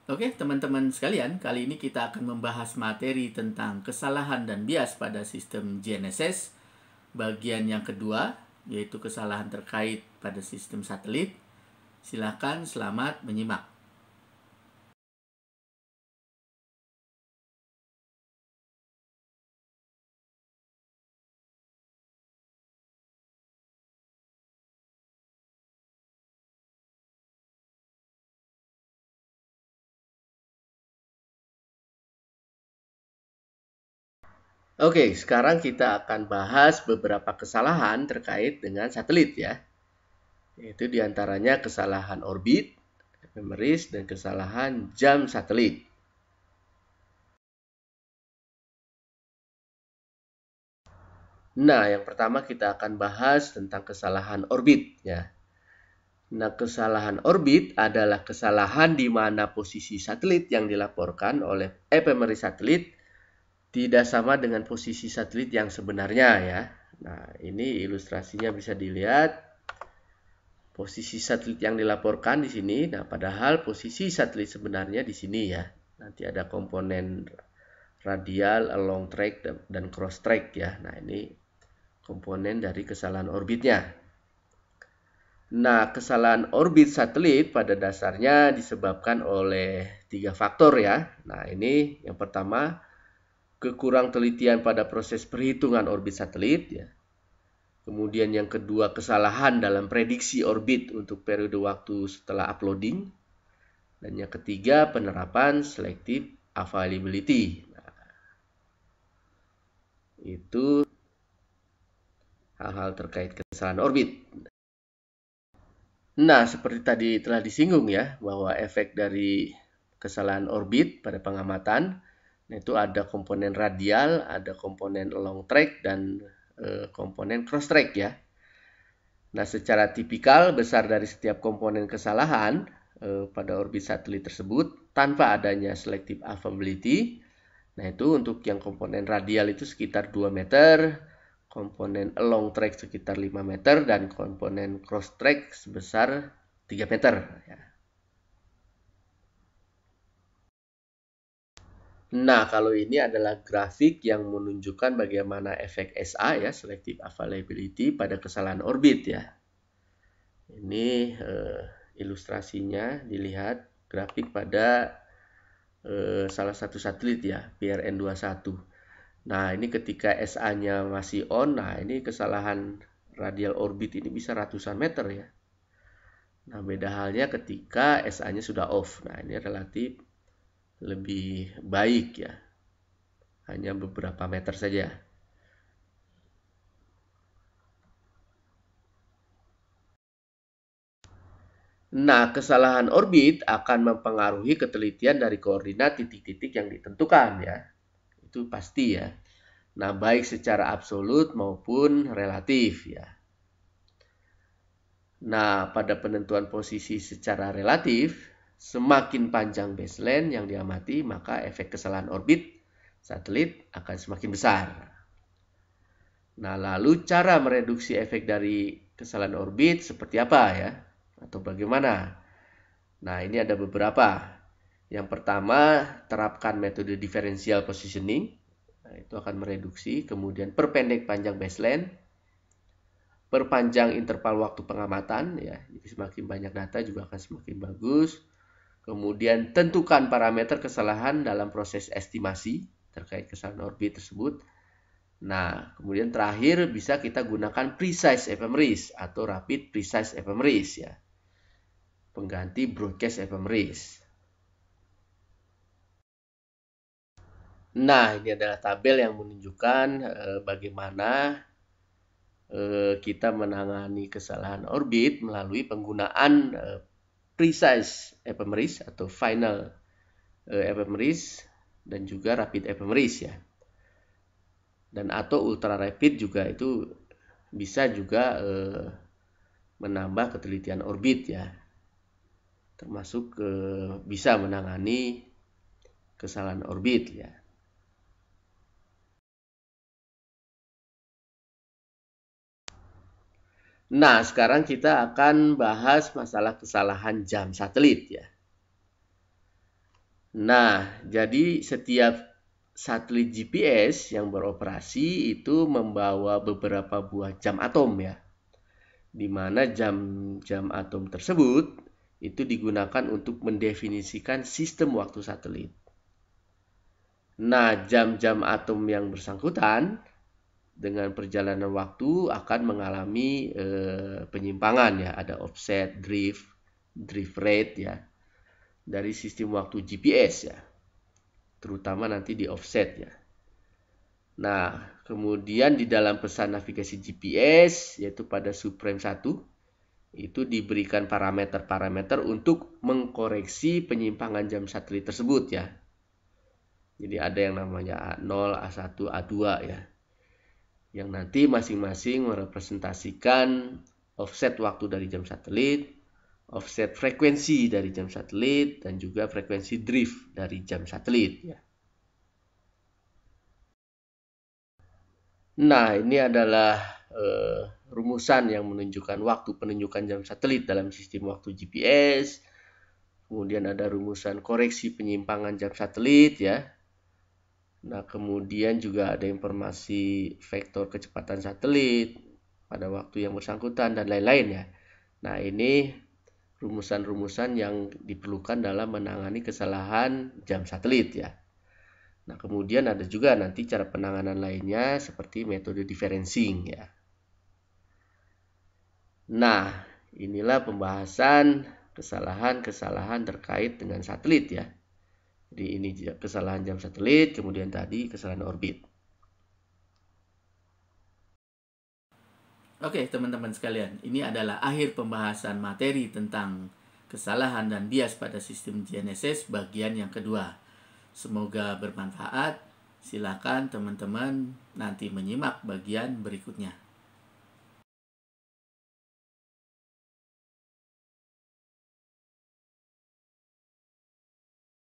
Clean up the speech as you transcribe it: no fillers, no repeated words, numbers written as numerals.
Oke, teman-teman sekalian, kali ini kita akan membahas materi tentang kesalahan dan bias pada sistem GNSS. Bagian yang kedua, yaitu kesalahan terkait pada sistem satelit. Silakan, selamat menyimak. Oke, sekarang kita akan bahas beberapa kesalahan terkait dengan satelit ya. Yaitu diantaranya kesalahan orbit, ephemeris, dan kesalahan jam satelit. Nah, yang pertama kita akan bahas tentang kesalahan orbit ya. Nah, kesalahan orbit adalah kesalahan di mana posisi satelit yang dilaporkan oleh ephemeris satelit tidak sama dengan posisi satelit yang sebenarnya ya. Nah, ini ilustrasinya bisa dilihat. Posisi satelit yang dilaporkan di sini. Nah, padahal posisi satelit sebenarnya di sini ya. Nanti ada komponen radial, along track, dan cross track ya. Nah, ini komponen dari kesalahan orbitnya. Nah, kesalahan orbit satelit pada dasarnya disebabkan oleh 3 faktor ya. Nah, ini yang pertama, kekurang telitian pada proses perhitungan orbit satelit ya. Kemudian yang kedua, kesalahan dalam prediksi orbit untuk periode waktu setelah uploading. Dan yang ketiga, penerapan selective availability. Nah, itu hal-hal terkait kesalahan orbit. Nah, seperti tadi telah disinggung ya, bahwa efek dari kesalahan orbit pada pengamatan, itu ada komponen radial, ada komponen long track, dan komponen cross track ya. Nah, secara tipikal besar dari setiap komponen kesalahan pada orbit satelit tersebut tanpa adanya selective availability. Nah, itu untuk yang komponen radial itu sekitar 2 meter, komponen long track sekitar 5 meter, dan komponen cross track sebesar 3 meter. Ya. Nah, kalau ini adalah grafik yang menunjukkan bagaimana efek SA ya, selective availability pada kesalahan orbit ya. Ini ilustrasinya dilihat grafik pada salah satu satelit ya, PRN-21. Nah, ini ketika SA-nya masih on, nah ini kesalahan radial orbit ini bisa ratusan meter ya. Nah, beda halnya ketika SA-nya sudah off. Nah, ini relatif lebih baik ya. Hanya beberapa meter saja. Nah, kesalahan orbit akan mempengaruhi ketelitian dari koordinat titik-titik yang ditentukan ya. Itu pasti ya. Nah, baik secara absolut maupun relatif ya. Nah, pada penentuan posisi secara relatif, semakin panjang baseline yang diamati, maka efek kesalahan orbit satelit akan semakin besar. Nah, lalu cara mereduksi efek dari kesalahan orbit seperti apa ya? Atau bagaimana? Nah, ini ada beberapa. Yang pertama, terapkan metode differential positioning. Nah, itu akan mereduksi. Kemudian perpendek panjang baseline. Perpanjang interval waktu pengamatan ya. Jadi semakin banyak data juga akan semakin bagus. Kemudian tentukan parameter kesalahan dalam proses estimasi terkait kesalahan orbit tersebut. Nah, kemudian terakhir bisa kita gunakan precise ephemeris atau rapid precise ephemeris ya. Pengganti broadcast ephemeris. Nah, ini adalah tabel yang menunjukkan bagaimana kita menangani kesalahan orbit melalui penggunaan precise ephemeris atau final ephemeris dan juga rapid ephemeris ya. Dan atau ultra rapid juga itu bisa juga menambah ketelitian orbit ya. Termasuk bisa menangani kesalahan orbit ya. Nah, sekarang kita akan bahas masalah kesalahan jam satelit ya. Nah, jadi setiap satelit GPS yang beroperasi itu membawa beberapa buah jam atom ya, di mana jam-jam atom tersebut itu digunakan untuk mendefinisikan sistem waktu satelit. Nah, jam-jam atom yang bersangkutan dengan perjalanan waktu akan mengalami penyimpangan ya, ada offset, drift rate ya, dari sistem waktu GPS ya, terutama nanti di offset ya. Nah, kemudian di dalam pesan navigasi GPS, yaitu pada subframe 1, itu diberikan parameter-parameter untuk mengkoreksi penyimpangan jam satelit tersebut ya. Jadi ada yang namanya A0, A1, A2 ya, yang nanti masing-masing merepresentasikan offset waktu dari jam satelit, offset frekuensi dari jam satelit, dan juga frekuensi drift dari jam satelit ya. Nah, ini adalah rumusan yang menunjukkan waktu penunjukan jam satelit dalam sistem waktu GPS. Kemudian ada rumusan koreksi penyimpangan jam satelit ya. Nah, kemudian juga ada informasi vektor kecepatan satelit pada waktu yang bersangkutan dan lain-lain ya. Nah, ini rumusan-rumusan yang diperlukan dalam menangani kesalahan jam satelit ya. Nah, kemudian ada juga nanti cara penanganan lainnya seperti metode differencing ya. Nah, inilah pembahasan kesalahan-kesalahan terkait dengan satelit ya. Jadi ini kesalahan jam satelit, kemudian tadi kesalahan orbit. Oke, teman-teman sekalian, ini adalah akhir pembahasan materi tentang kesalahan dan bias pada sistem GNSS bagian yang kedua. Semoga bermanfaat. Silakan teman-teman nanti menyimak bagian berikutnya.